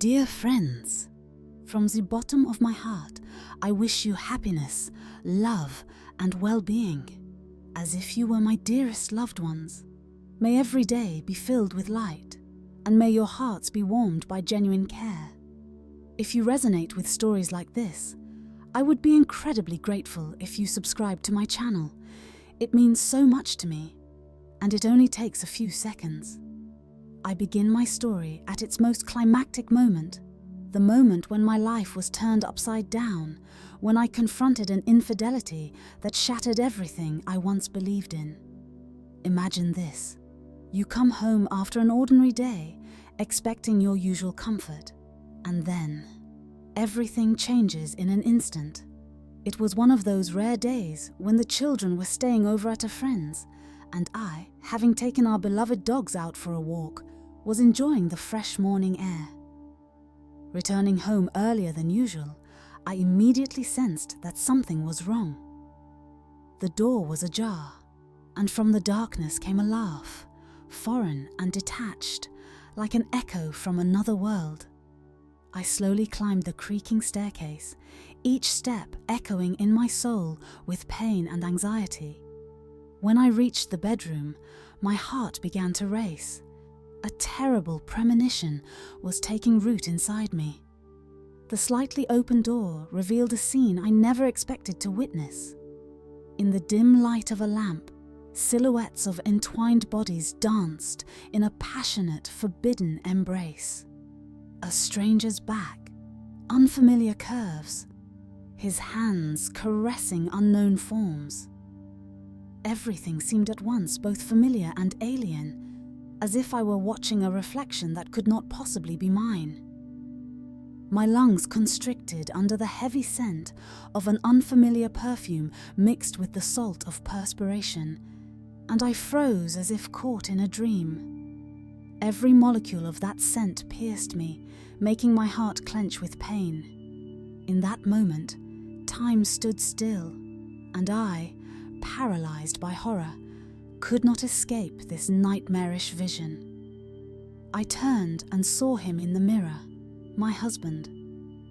Dear friends, from the bottom of my heart, I wish you happiness, love, and well-being, as if you were my dearest loved ones. May every day be filled with light, and may your hearts be warmed by genuine care. If you resonate with stories like this, I would be incredibly grateful if you subscribe to my channel. It means so much to me, and it only takes a few seconds. I begin my story at its most climactic moment, the moment when my life was turned upside down, when I confronted an infidelity that shattered everything I once believed in. Imagine this. You come home after an ordinary day, expecting your usual comfort, and then everything changes in an instant. It was one of those rare days when the children were staying over at a friend's, and I, having taken our beloved dogs out for a walk, was enjoying the fresh morning air. Returning home earlier than usual, I immediately sensed that something was wrong. The door was ajar, and from the darkness came a laugh, foreign and detached, like an echo from another world. I slowly climbed the creaking staircase, each step echoing in my soul with pain and anxiety. When I reached the bedroom, my heart began to race. A terrible premonition was taking root inside me. The slightly open door revealed a scene I never expected to witness. In the dim light of a lamp, silhouettes of entwined bodies danced in a passionate, forbidden embrace. A stranger's back, unfamiliar curves, his hands caressing unknown forms. Everything seemed at once both familiar and alien, as if I were watching a reflection that could not possibly be mine. My lungs constricted under the heavy scent of an unfamiliar perfume mixed with the salt of perspiration, and I froze as if caught in a dream. Every molecule of that scent pierced me, making my heart clench with pain. In that moment, time stood still, and I, paralyzed by horror, could not escape this nightmarish vision. I turned and saw him in the mirror, my husband.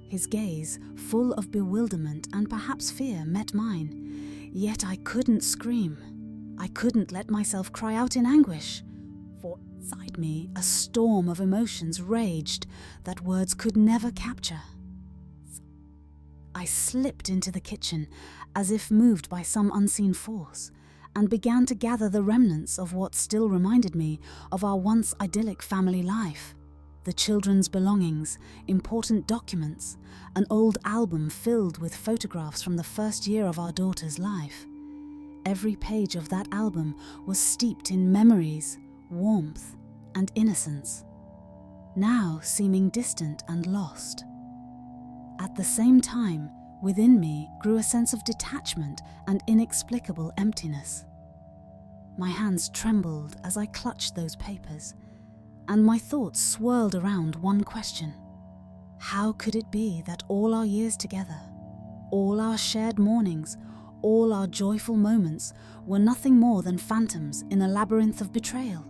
His gaze, full of bewilderment and perhaps fear, met mine, yet I couldn't scream. I couldn't let myself cry out in anguish, for inside me a storm of emotions raged that words could never capture. I slipped into the kitchen, as if moved by some unseen force, and began to gather the remnants of what still reminded me of our once idyllic family life. The children's belongings, important documents, an old album filled with photographs from the first year of our daughter's life. Every page of that album was steeped in memories, warmth, and innocence, now seeming distant and lost. At the same time, within me grew a sense of detachment and inexplicable emptiness. My hands trembled as I clutched those papers, and my thoughts swirled around one question. How could it be that all our years together, all our shared mornings, all our joyful moments were nothing more than phantoms in a labyrinth of betrayal?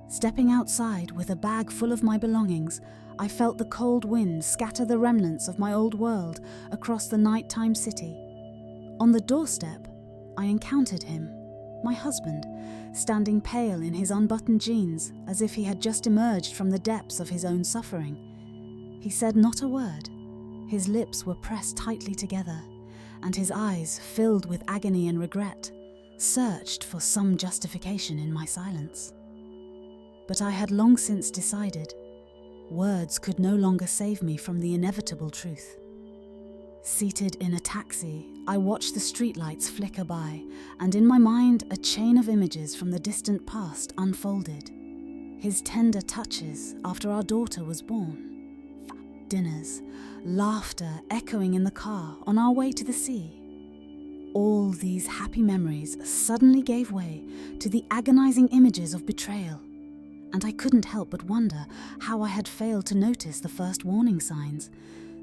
Stepping outside with a bag full of my belongings, I felt the cold wind scatter the remnants of my old world across the nighttime city. On the doorstep, I encountered him, my husband, standing pale in his unbuttoned jeans as if he had just emerged from the depths of his own suffering. He said not a word. His lips were pressed tightly together, and his eyes, filled with agony and regret, searched for some justification in my silence. But I had long since decided. Words could no longer save me from the inevitable truth. Seated in a taxi, I watched the streetlights flicker by, and in my mind a chain of images from the distant past unfolded. His tender touches after our daughter was born. Dinners, laughter echoing in the car on our way to the sea. All these happy memories suddenly gave way to the agonizing images of betrayal, and I couldn't help but wonder how I had failed to notice the first warning signs,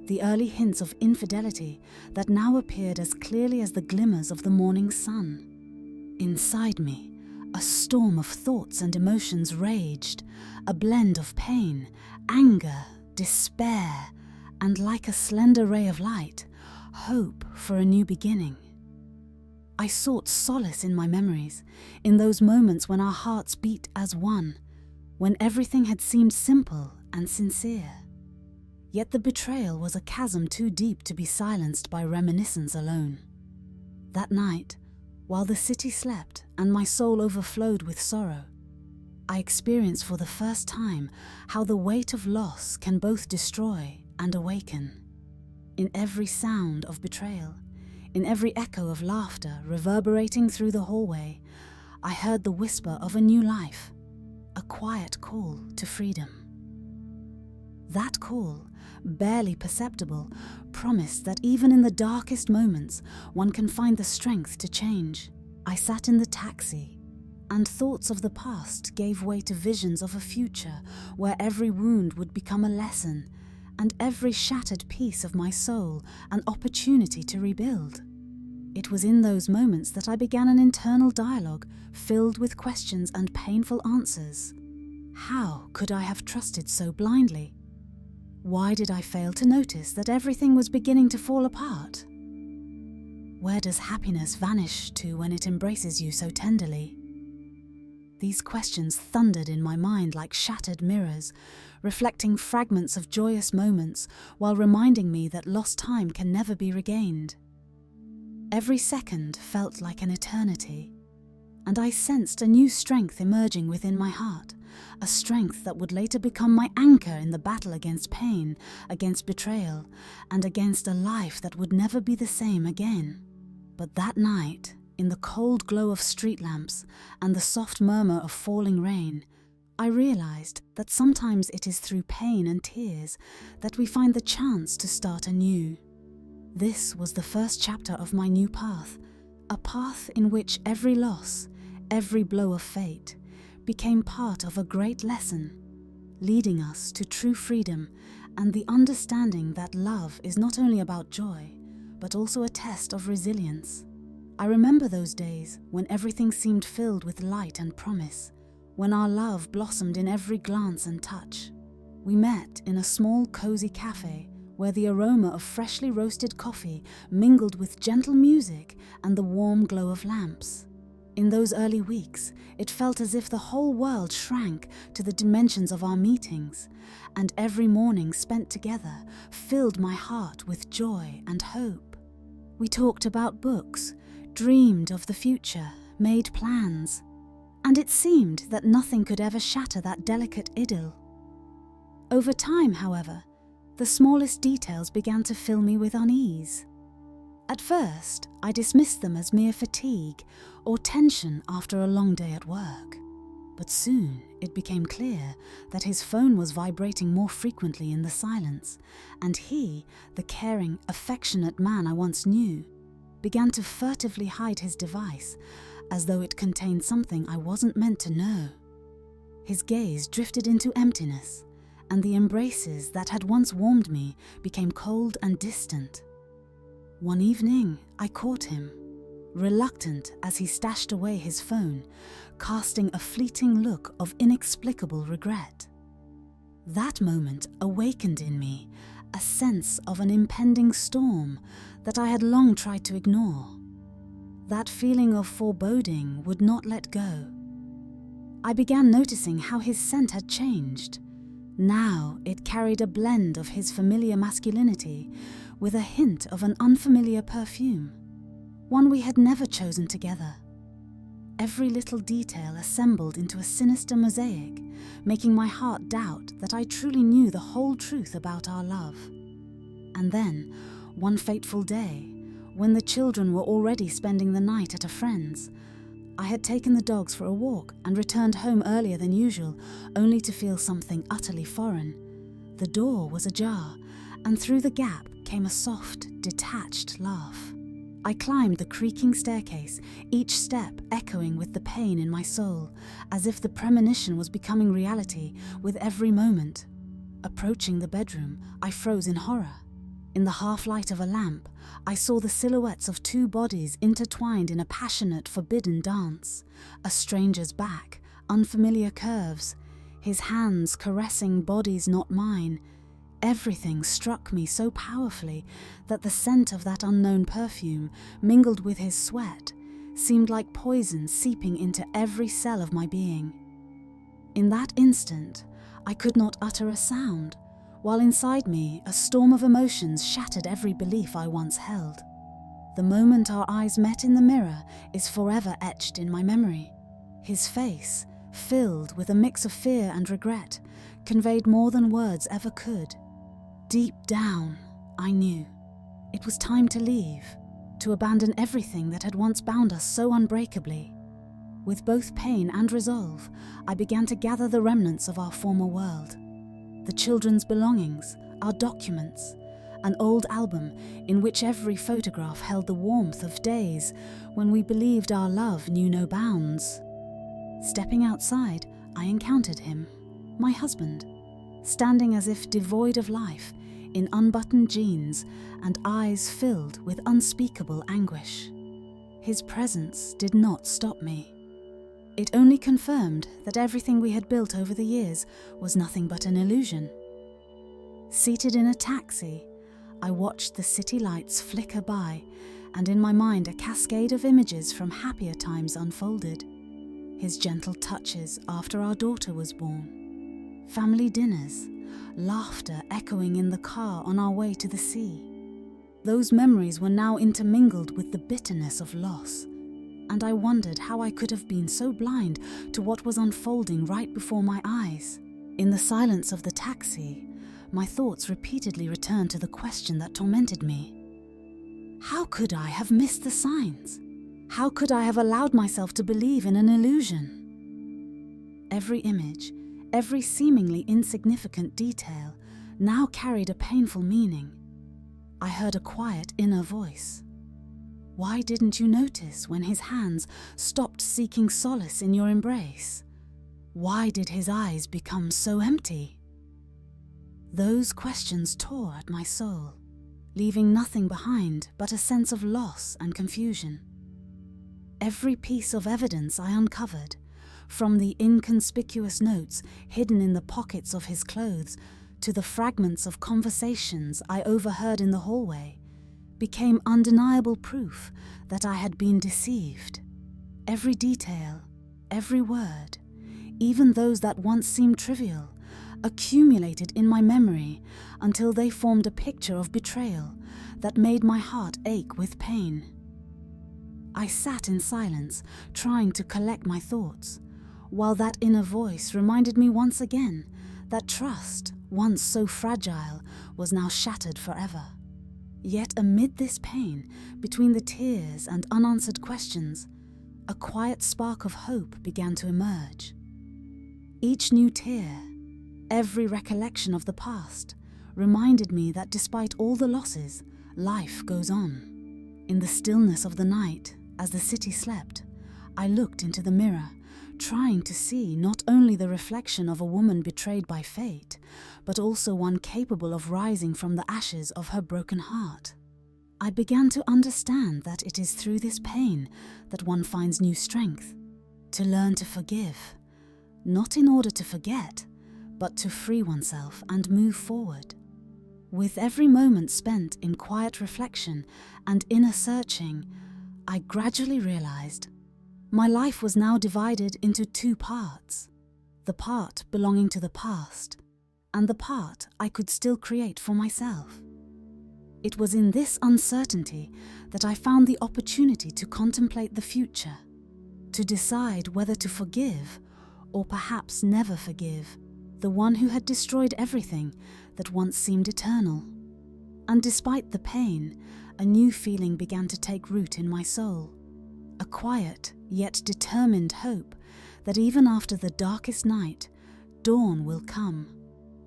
the early hints of infidelity that now appeared as clearly as the glimmers of the morning sun. Inside me, a storm of thoughts and emotions raged, a blend of pain, anger, despair, and like a slender ray of light, hope for a new beginning. I sought solace in my memories, in those moments when our hearts beat as one, when everything had seemed simple and sincere. Yet the betrayal was a chasm too deep to be silenced by reminiscence alone. That night, while the city slept and my soul overflowed with sorrow, I experienced for the first time how the weight of loss can both destroy and awaken. In every sound of betrayal, in every echo of laughter reverberating through the hallway, I heard the whisper of a new life, a quiet call to freedom. That call, barely perceptible, promised that even in the darkest moments, one can find the strength to change. I sat in the taxi, and thoughts of the past gave way to visions of a future where every wound would become a lesson, and every shattered piece of my soul an opportunity to rebuild. It was in those moments that I began an internal dialogue filled with questions and painful answers. How could I have trusted so blindly? Why did I fail to notice that everything was beginning to fall apart? Where does happiness vanish to when it embraces you so tenderly? These questions thundered in my mind like shattered mirrors, reflecting fragments of joyous moments while reminding me that lost time can never be regained. Every second felt like an eternity, and I sensed a new strength emerging within my heart, a strength that would later become my anchor in the battle against pain, against betrayal, and against a life that would never be the same again. But that night, in the cold glow of street lamps and the soft murmur of falling rain, I realized that sometimes it is through pain and tears that we find the chance to start anew. This was the first chapter of my new path, a path in which every loss, every blow of fate, became part of a great lesson, leading us to true freedom and the understanding that love is not only about joy, but also a test of resilience. I remember those days when everything seemed filled with light and promise, when our love blossomed in every glance and touch. We met in a small, cozy cafe where the aroma of freshly roasted coffee mingled with gentle music and the warm glow of lamps. In those early weeks, it felt as if the whole world shrank to the dimensions of our meetings, and every morning spent together filled my heart with joy and hope. We talked about books, dreamed of the future, made plans, and it seemed that nothing could ever shatter that delicate idyll. Over time, however, the smallest details began to fill me with unease. At first, I dismissed them as mere fatigue or tension after a long day at work. But soon it became clear that his phone was vibrating more frequently in the silence, and he, the caring, affectionate man I once knew, began to furtively hide his device as though it contained something I wasn't meant to know. His gaze drifted into emptiness, and the embraces that had once warmed me became cold and distant. One evening, I caught him, reluctant as he stashed away his phone, casting a fleeting look of inexplicable regret. That moment awakened in me a sense of an impending storm that I had long tried to ignore. That feeling of foreboding would not let go. I began noticing how his scent had changed. Now it carried a blend of his familiar masculinity with a hint of an unfamiliar perfume, one we had never chosen together. Every little detail assembled into a sinister mosaic, making my heart doubt that I truly knew the whole truth about our love. And then, one fateful day, when the children were already spending the night at a friend's, I had taken the dogs for a walk and returned home earlier than usual, only to feel something utterly foreign. The door was ajar, and through the gap came a soft, detached laugh. I climbed the creaking staircase, each step echoing with the pain in my soul, as if the premonition was becoming reality with every moment. Approaching the bedroom, I froze in horror. In the half-light of a lamp, I saw the silhouettes of two bodies intertwined in a passionate, forbidden dance. A stranger's back, unfamiliar curves, his hands caressing bodies not mine, Everything struck me so powerfully that the scent of that unknown perfume, mingled with his sweat, seemed like poison seeping into every cell of my being. In that instant, I could not utter a sound, while inside me a storm of emotions shattered every belief I once held. The moment our eyes met in the mirror is forever etched in my memory. His face, filled with a mix of fear and regret, conveyed more than words ever could. Deep down, I knew it was time to leave, to abandon everything that had once bound us so unbreakably. With both pain and resolve, I began to gather the remnants of our former world. The children's belongings, our documents, an old album in which every photograph held the warmth of days when we believed our love knew no bounds. Stepping outside, I encountered him, my husband, standing as if devoid of life, in unbuttoned jeans and eyes filled with unspeakable anguish. His presence did not stop me. It only confirmed that everything we had built over the years was nothing but an illusion. Seated in a taxi, I watched the city lights flicker by, and in my mind a cascade of images from happier times unfolded. His gentle touches after our daughter was born, family dinners, laughter echoing in the car on our way to the sea. Those memories were now intermingled with the bitterness of loss, and I wondered how I could have been so blind to what was unfolding right before my eyes. In the silence of the taxi, my thoughts repeatedly returned to the question that tormented me. How could I have missed the signs? How could I have allowed myself to believe in an illusion? Every image, every seemingly insignificant detail, now carried a painful meaning. I heard a quiet inner voice. Why didn't you notice when his hands stopped seeking solace in your embrace? Why did his eyes become so empty? Those questions tore at my soul, leaving nothing behind but a sense of loss and confusion. Every piece of evidence I uncovered, from the inconspicuous notes hidden in the pockets of his clothes to the fragments of conversations I overheard in the hallway, became undeniable proof that I had been deceived. Every detail, every word, even those that once seemed trivial, accumulated in my memory until they formed a picture of betrayal that made my heart ache with pain. I sat in silence, trying to collect my thoughts, while that inner voice reminded me once again that trust, once so fragile, was now shattered forever. Yet amid this pain, between the tears and unanswered questions, a quiet spark of hope began to emerge. Each new tear, every recollection of the past, reminded me that despite all the losses, life goes on. In the stillness of the night, as the city slept, I looked into the mirror, trying to see not only the reflection of a woman betrayed by fate, but also one capable of rising from the ashes of her broken heart. I began to understand that it is through this pain that one finds new strength, to learn to forgive, not in order to forget, but to free oneself and move forward. With every moment spent in quiet reflection and inner searching, I gradually realized my life was now divided into two parts, the part belonging to the past and the part I could still create for myself. It was in this uncertainty that I found the opportunity to contemplate the future, to decide whether to forgive or perhaps never forgive the one who had destroyed everything that once seemed eternal. And despite the pain, a new feeling began to take root in my soul, a quiet yet determined hope that even after the darkest night, dawn will come,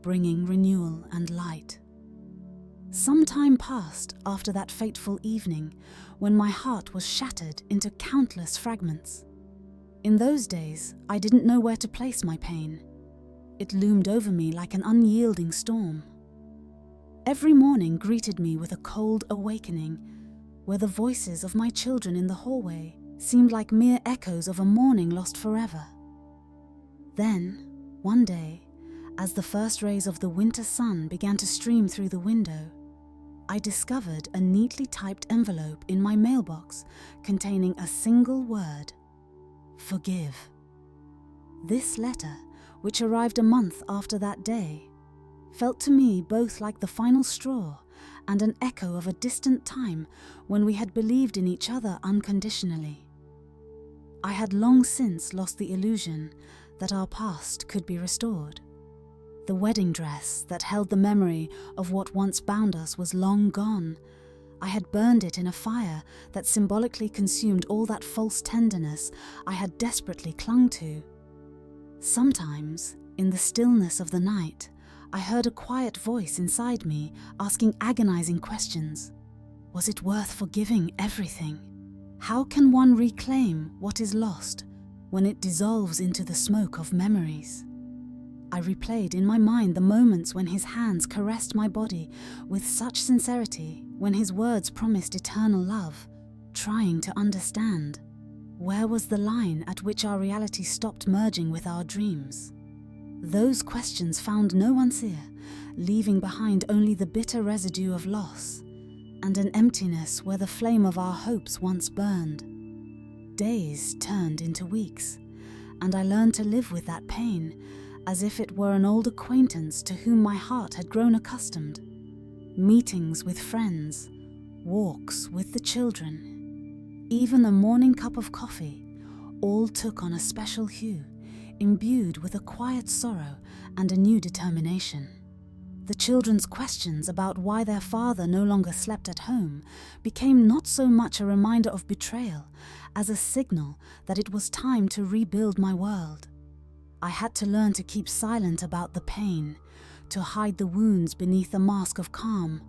bringing renewal and light. Some time passed after that fateful evening when my heart was shattered into countless fragments. In those days, I didn't know where to place my pain. It loomed over me like an unyielding storm. Every morning greeted me with a cold awakening, where the voices of my children in the hallway seemed like mere echoes of a morning lost forever. Then, one day, As the first rays of the winter sun began to stream through the window, I discovered a neatly typed envelope in my mailbox containing a single word: forgive. This letter, which arrived a month after that day, felt to me both like the final straw and an echo of a distant time when we had believed in each other unconditionally. I had long since lost the illusion that our past could be restored. The wedding dress that held the memory of what once bound us was long gone. I had burned it in a fire that symbolically consumed all that false tenderness I had desperately clung to. Sometimes, in the stillness of the night, I heard a quiet voice inside me asking agonizing questions. Was it worth forgiving everything? How can one reclaim what is lost when it dissolves into the smoke of memories? I replayed in my mind the moments when his hands caressed my body with such sincerity, when his words promised eternal love, trying to understand. Where was the line at which our reality stopped merging with our dreams? Those questions found no answer, leaving behind only the bitter residue of loss and an emptiness where the flame of our hopes once burned. Days turned into weeks, and I learned to live with that pain as if it were an old acquaintance to whom my heart had grown accustomed. Meetings with friends, walks with the children, even a morning cup of coffee, all took on a special hue, imbued with a quiet sorrow and a new determination. The children's questions about why their father no longer slept at home became not so much a reminder of betrayal as a signal that it was time to rebuild my world. I had to learn to keep silent about the pain, to hide the wounds beneath a mask of calm,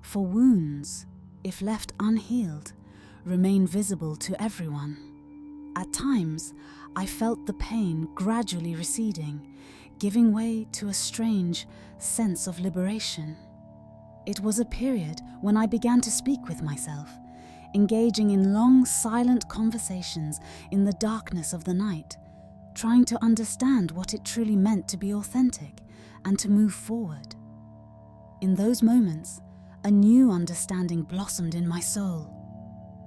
for wounds, if left unhealed, remain visible to everyone. At times, I felt the pain gradually receding, giving way to a strange sense of liberation. It was a period when I began to speak with myself, engaging in long, silent conversations in the darkness of the night, trying to understand what it truly meant to be authentic and to move forward. In those moments, a new understanding blossomed in my soul.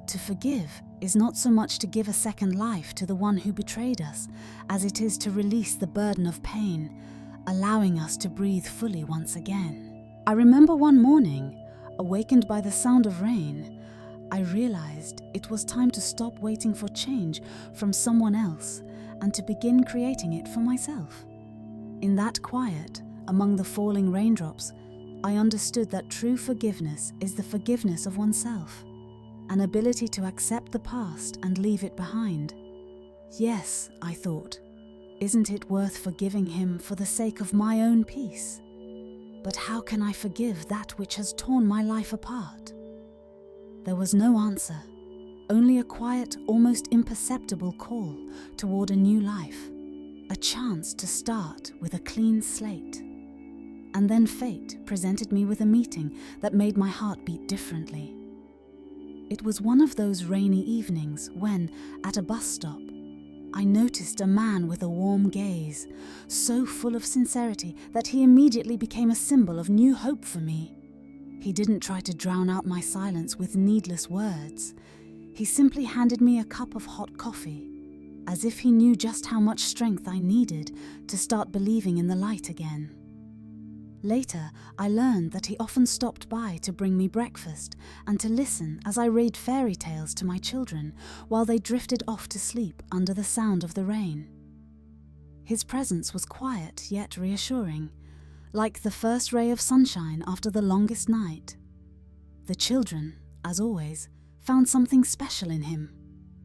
To forgive is not so much to give a second life to the one who betrayed us as it is to release the burden of pain, allowing us to breathe fully once again. I remember one morning, awakened by the sound of rain, I realized it was time to stop waiting for change from someone else and to begin creating it for myself. In that quiet, among the falling raindrops, I understood that true forgiveness is the forgiveness of oneself, an ability to accept the past and leave it behind. Yes, I thought, isn't it worth forgiving him for the sake of my own peace? But how can I forgive that which has torn my life apart? There was no answer, only a quiet, almost imperceptible call toward a new life, a chance to start with a clean slate. And then fate presented me with a meeting that made my heart beat differently. It was one of those rainy evenings when, at a bus stop, I noticed a man with a warm gaze, so full of sincerity that he immediately became a symbol of new hope for me. He didn't try to drown out my silence with needless words. He simply handed me a cup of hot coffee, as if he knew just how much strength I needed to start believing in the light again. Later, I learned that he often stopped by to bring me breakfast and to listen as I read fairy tales to my children while they drifted off to sleep under the sound of the rain. His presence was quiet yet reassuring, like the first ray of sunshine after the longest night. The children, as always, found something special in him.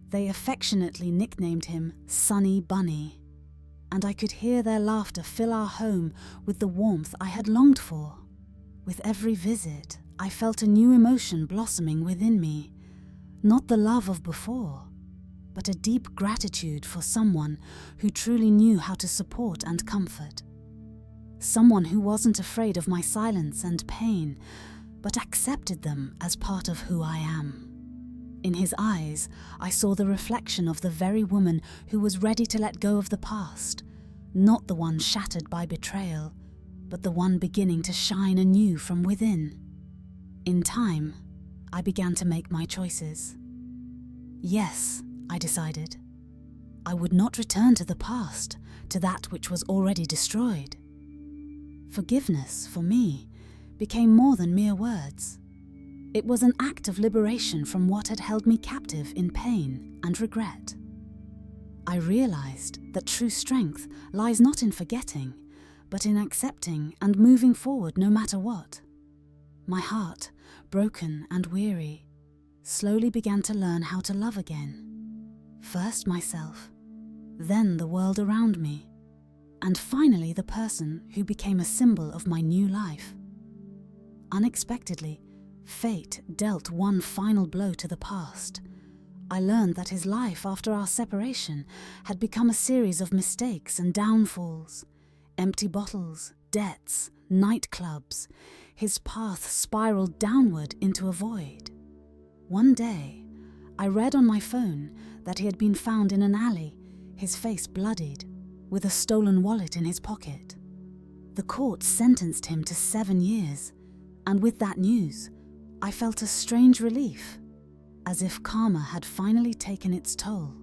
They affectionately nicknamed him Sunny Bunny, and I could hear their laughter fill our home with the warmth I had longed for. With every visit, I felt a new emotion blossoming within me, not the love of before, but a deep gratitude for someone who truly knew how to support and comfort. Someone who wasn't afraid of my silence and pain, but accepted them as part of who I am. In his eyes, I saw the reflection of the very woman who was ready to let go of the past, not the one shattered by betrayal, but the one beginning to shine anew from within. In time, I began to make my choices. Yes, I decided. I would not return to the past, to that which was already destroyed. Forgiveness, for me, became more than mere words. It was an act of liberation from what had held me captive in pain and regret. I realized that true strength lies not in forgetting, but in accepting and moving forward no matter what. My heart, broken and weary, slowly began to learn how to love again. First myself, then the world around me, and finally the person who became a symbol of my new life. Unexpectedly, fate dealt one final blow to the past. I learned that his life after our separation had become a series of mistakes and downfalls. Empty bottles, debts, nightclubs. His path spiraled downward into a void. One day, I read on my phone that he had been found in an alley, his face bloodied, with a stolen wallet in his pocket. The court sentenced him to 7 years, and with that news, I felt a strange relief, as if karma had finally taken its toll.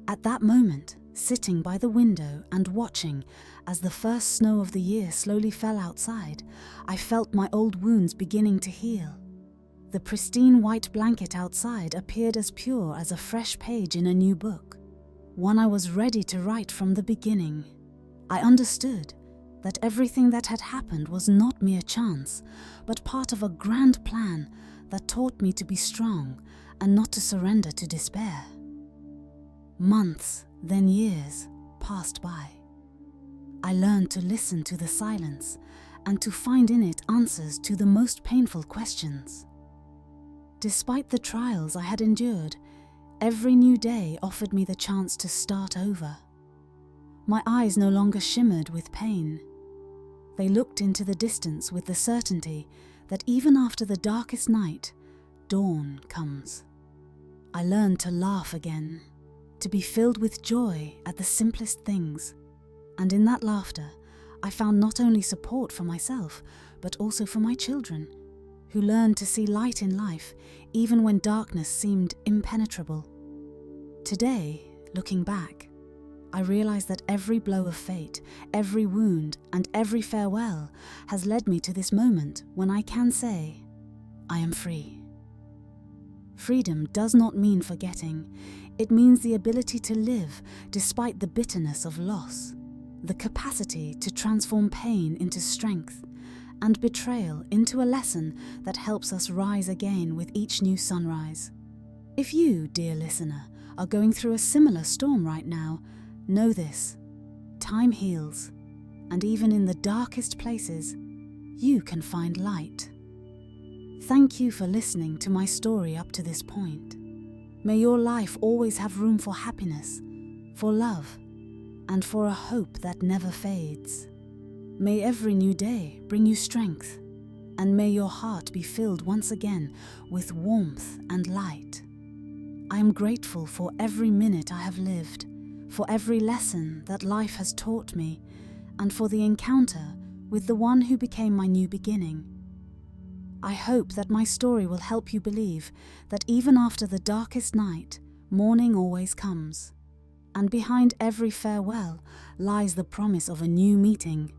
At that moment, sitting by the window and watching as the first snow of the year slowly fell outside, I felt my old wounds beginning to heal. The pristine white blanket outside appeared as pure as a fresh page in a new book, one I was ready to write from the beginning. I understood that everything that had happened was not mere chance, but part of a grand plan that taught me to be strong and not to surrender to despair. Months, then years, passed by. I learned to listen to the silence and to find in it answers to the most painful questions. Despite the trials I had endured, every new day offered me the chance to start over. My eyes no longer shimmered with pain. They looked into the distance with the certainty that even after the darkest night, dawn comes. I learned to laugh again, to be filled with joy at the simplest things, and in that laughter, I found not only support for myself, but also for my children, who learned to see light in life even when darkness seemed impenetrable. Today, looking back, I realize that every blow of fate, every wound, and every farewell has led me to this moment when I can say, I am free. Freedom does not mean forgetting. It means the ability to live despite the bitterness of loss, the capacity to transform pain into strength, and betrayal into a lesson that helps us rise again with each new sunrise. If you, dear listener, are going through a similar storm right now, know this: time heals, and even in the darkest places, you can find light. Thank you for listening to my story up to this point. May your life always have room for happiness, for love, and for a hope that never fades. May every new day bring you strength, and may your heart be filled once again with warmth and light. I am grateful for every minute I have lived, for every lesson that life has taught me, and for the encounter with the one who became my new beginning. I hope that my story will help you believe that even after the darkest night, morning always comes, and behind every farewell lies the promise of a new meeting.